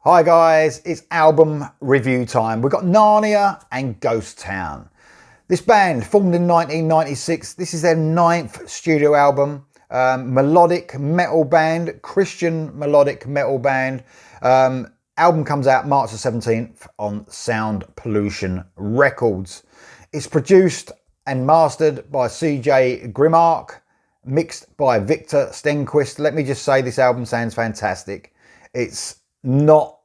Hi guys, it's album review time. We've got Narnia and Ghost Town. This band, formed in 1996, this is their 9th studio album. Melodic metal band, Christian melodic metal band. Album comes out March the 17th on Sound Pollution Records. It's produced and mastered by CJ Grimark, mixed by Victor Stenquist. Let me just say this album sounds fantastic. It's not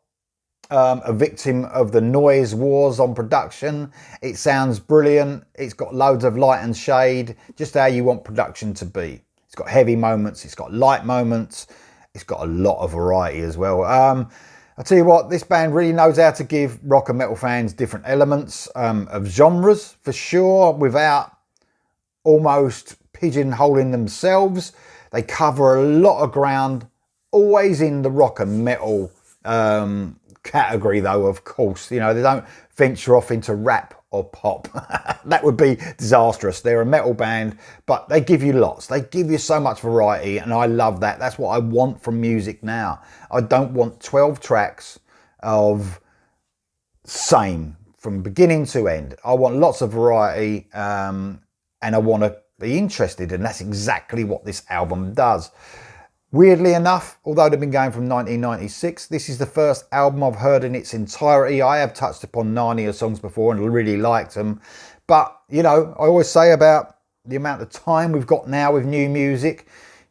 a victim of the noise wars on production. It sounds brilliant. It's got loads of light and shade, just how you want production to be. It's got heavy moments, it's got light moments, it's got a lot of variety as well. I'll tell you what, this band really knows how to give rock and metal fans different elements of genres, for sure, without almost pigeonholing themselves. They cover a lot of ground, always in the rock and metal category though, of course. You know, they don't venture off into rap or pop. That would be disastrous. They're a metal band, but they give you lots. They give you so much variety, and I love that. That's what I want from music now. I don't want 12 tracks of same from beginning to end. I want lots of variety, and I want to be interested, and that's exactly what this album does. Weirdly enough, although they've been going from 1996, this is the first album I've heard in its entirety. I have touched upon Narnia songs before and really liked them. But, you know, I always say about the amount of time we've got now with new music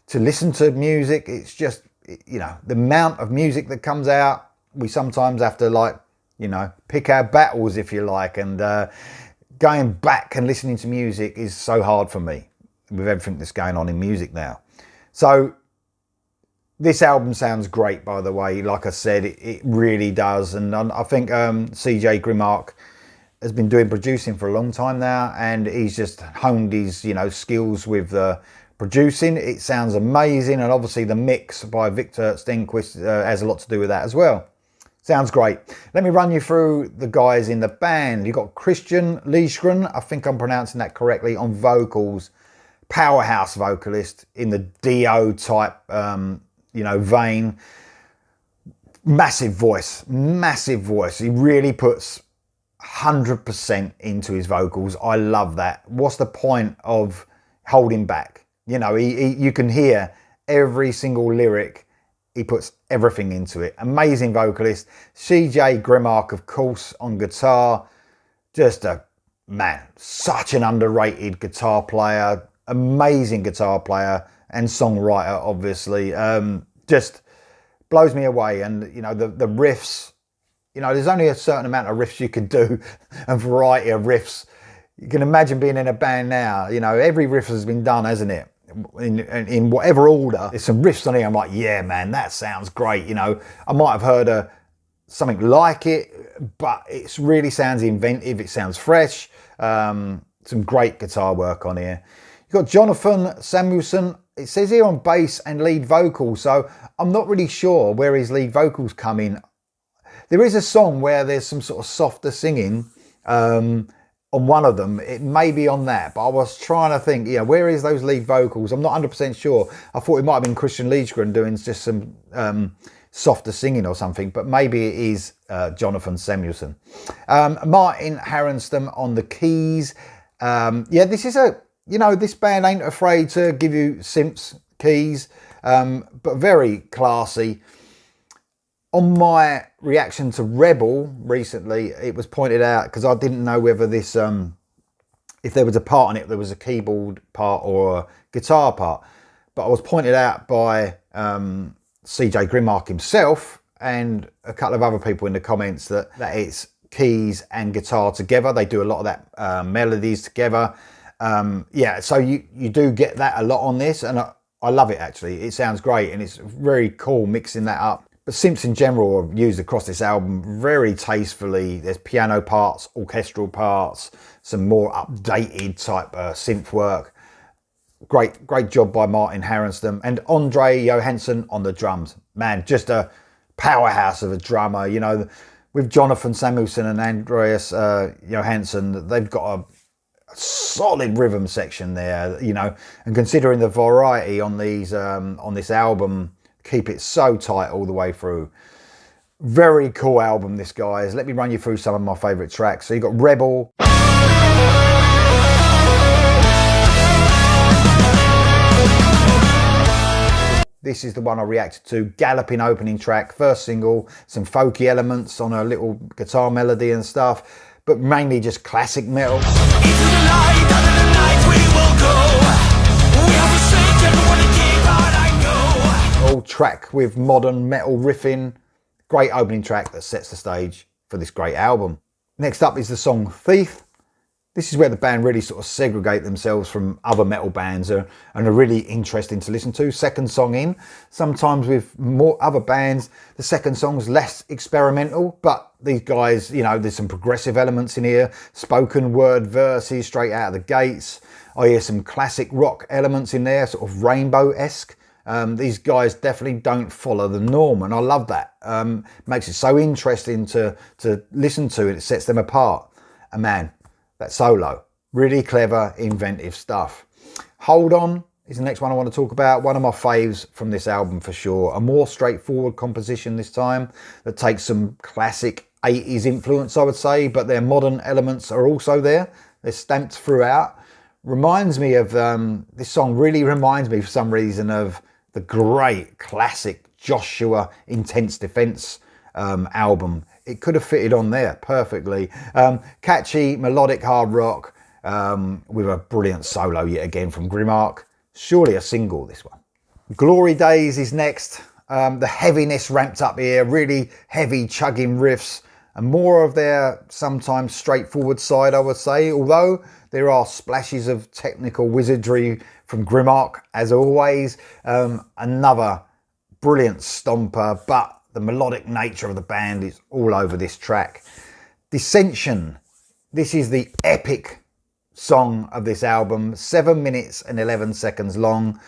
to listen to music. It's just, you know, the amount of music that comes out, we sometimes have to, like, you know, pick our battles, if you like. And going back and listening to music is so hard for me with everything that's going on in music now. So this album sounds great, by the way. Like I said, it really does. And I think CJ Grimark has been doing producing for a long time now, and he's just honed his, you know, skills with producing. It sounds amazing, and obviously the mix by Victor Stenquist has a lot to do with that as well. Sounds great. Let me run you through the guys in the band. You've got Christian Liedgren, I think I'm pronouncing that correctly, on vocals. Powerhouse vocalist in the Dio type you know, vein. Massive voice. He really puts 100% into his vocals. I love that. What's the point of holding back? You know, you can hear every single lyric. He puts everything into it. Amazing vocalist. CJ Grimark, of course, on guitar. Just a, man, such an underrated guitar player. Amazing guitar player and songwriter, obviously. Just blows me away. And, you know, the riffs, you know, there's only a certain amount of riffs you can do, a variety of riffs. You can imagine being in a band now, you know, every riff has been done, hasn't it? In whatever order. There's some riffs on here, I'm like, yeah, man, that sounds great. You know, I might have heard something like it, but it really sounds inventive. It sounds fresh. Some great guitar work on here. You've got Jonathan Samuelson. It says here on bass and lead vocals, so I'm not really sure where his lead vocals come in. There is a song where there's some sort of softer singing on one of them. It may be on that, but I was trying to think, yeah, where is those lead vocals? I'm not 100% sure. I thought it might have been Christian Liedgren doing just some softer singing or something, but maybe it is Jonathan Samuelson. Martin Harrenston on the keys. Yeah, this is you know, this band ain't afraid to give you synths, keys, but very classy. On my reaction to Rebel recently, it was pointed out, because I didn't know whether this, if there was a part on it, there was a keyboard part or a guitar part. But I was pointed out by CJ Grimark himself and a couple of other people in the comments that it's keys and guitar together. They do a lot of that melodies together. Yeah, so you do get that a lot on this, and I love it actually. It sounds great, and it's very cool mixing that up. But synths in general are used across this album very tastefully. There's piano parts, orchestral parts, some more updated type synth work. Great job by Martin Harrenston and Andre Johansson on the drums. Man, just a powerhouse of a drummer. You know, with Jonathan Samuelson and Andreas Johansson, they've got a solid rhythm section there, you know, and considering the variety on these on this album, keep it so tight all the way through. Very cool album, this, guys. Let me run you through some of my favourite tracks. So you got Rebel. This is the one I reacted to. Galloping opening track, first single, some folky elements on a little guitar melody and stuff, but mainly just classic metal. Into the light, under the night we will go. We have forsaken what it keep on, I know. All track with modern metal riffing. Great opening track that sets the stage for this great album. Next up is the song Thief. This is where the band really sort of segregate themselves from other metal bands and are really interesting to listen to. Second song in. Sometimes with more other bands, the second song's less experimental, but these guys, you know, there's some progressive elements in here. Spoken word verses straight out of the gates. I hear some classic rock elements in there, sort of Rainbow-esque. These guys definitely don't follow the norm, and I love that. Makes it so interesting to listen to, and it sets them apart. And man, that solo, really clever, inventive stuff. Hold On is the next one I want to talk about. One of my faves from this album for sure. A more straightforward composition this time that takes some classic 80s influence, I would say, but their modern elements are also there. They're stamped throughout. Reminds me of, this song really reminds me for some reason of the great classic Joshua Intense Defense album. It could have fitted on there perfectly. Catchy, melodic hard rock with a brilliant solo yet again from Grimark. Surely a single, this one. Glory Days is next. The heaviness ramped up here, really heavy chugging riffs and more of their sometimes straightforward side, I would say, although there are splashes of technical wizardry from Grimark, as always. Another brilliant stomper, but the melodic nature of the band is all over this track. Dissension. This is the epic song of this album. 7 minutes and 11 seconds long.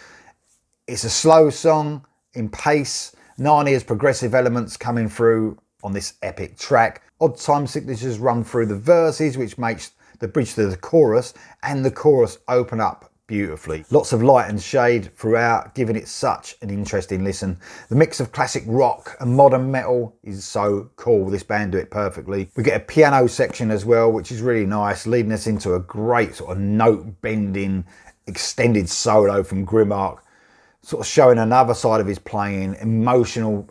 It's a slow song in pace. Narnia's progressive elements coming through on this epic track. Odd time signatures run through the verses, which makes the bridge to the chorus and the chorus open up beautifully. Lots of light and shade throughout, giving it such an interesting listen. The mix of classic rock and modern metal is so cool. This band do it perfectly. We get a piano section as well, which is really nice, leading us into a great sort of note-bending extended solo from Grimark, sort of showing another side of his playing, emotional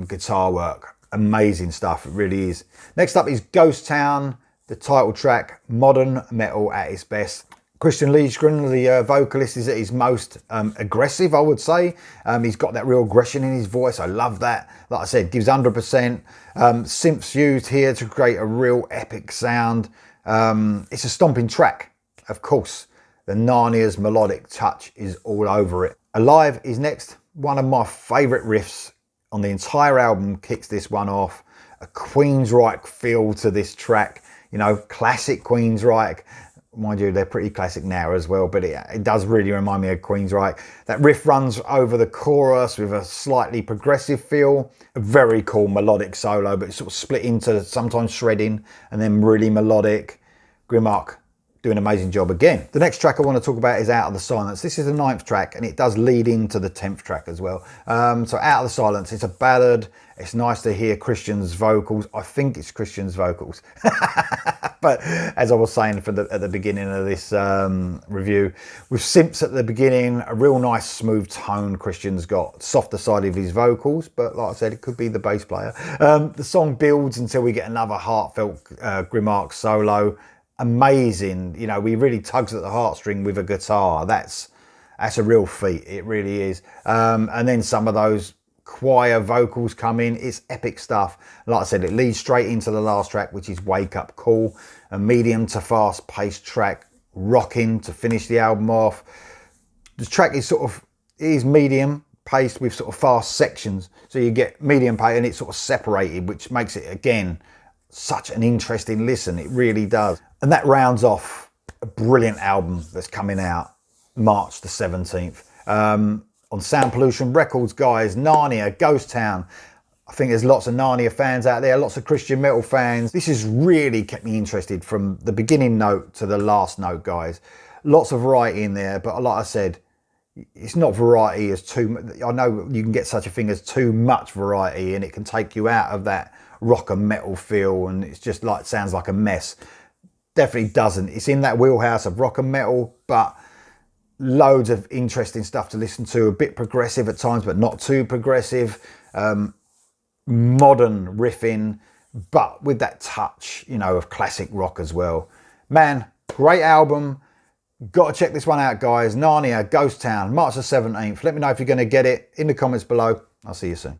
guitar work. Amazing stuff, it really is. Next up is Ghost Town, the title track, modern metal at its best. Christian Liedgren, the vocalist, is at his most aggressive, I would say. He's got that real aggression in his voice. I love that. Like I said, gives 100%. Synths used here to create a real epic sound. It's a stomping track, of course. The Narnia's melodic touch is all over it. Alive is next. One of my favourite riffs on the entire album kicks this one off. A Queensryche feel to this track. You know, classic Queensryche. Mind you, they're pretty classic now as well, but it does really remind me of Queensryche. That riff runs over the chorus with a slightly progressive feel. A very cool melodic solo, but it's sort of split into sometimes shredding and then really melodic. Grimark do an amazing job again. The next track I want to talk about is Out of the Silence. This is the 9th track and it does lead into the 10th track as well. So Out of the Silence, it's a ballad. It's nice to hear Christian's vocals. I think it's Christian's vocals. But as I was saying at the beginning of this review, with synths at the beginning, a real nice smooth tone Christian's got. Softer side of his vocals, but like I said, it could be the bass player. The song builds until we get another heartfelt Grimark solo. Amazing, you know, he really tugs at the heartstring with a guitar. That's a real feat, it really is. And then some of those choir vocals come in. It's epic stuff. Like I said, it leads straight into the last track, which is Wake Up Call, a medium to fast paced track, rocking to finish the album off. The track is is medium paced with sort of fast sections, so you get medium pace and it's sort of separated, which makes it again such an interesting listen. It really does. And that rounds off a brilliant album that's coming out March the 17th. On Sound Pollution Records, guys, Narnia, Ghost Town. I think there's lots of Narnia fans out there, lots of Christian metal fans. This has really kept me interested from the beginning note to the last note, guys. Lots of variety in there, but like I said, it's not variety as I know you can get such a thing as too much variety, and it can take you out of that rock and metal feel, and it's just like, sounds like a mess. Definitely doesn't. It's in that wheelhouse of rock and metal, but loads of interesting stuff to listen to. A bit progressive at times, but not too progressive. Modern riffing, but with that touch, you know, of classic rock as well. Man, great album. Got to check this one out, guys. Narnia, Ghost Town, March the 17th. Let me know if you're going to get it in the comments below. I'll see you soon.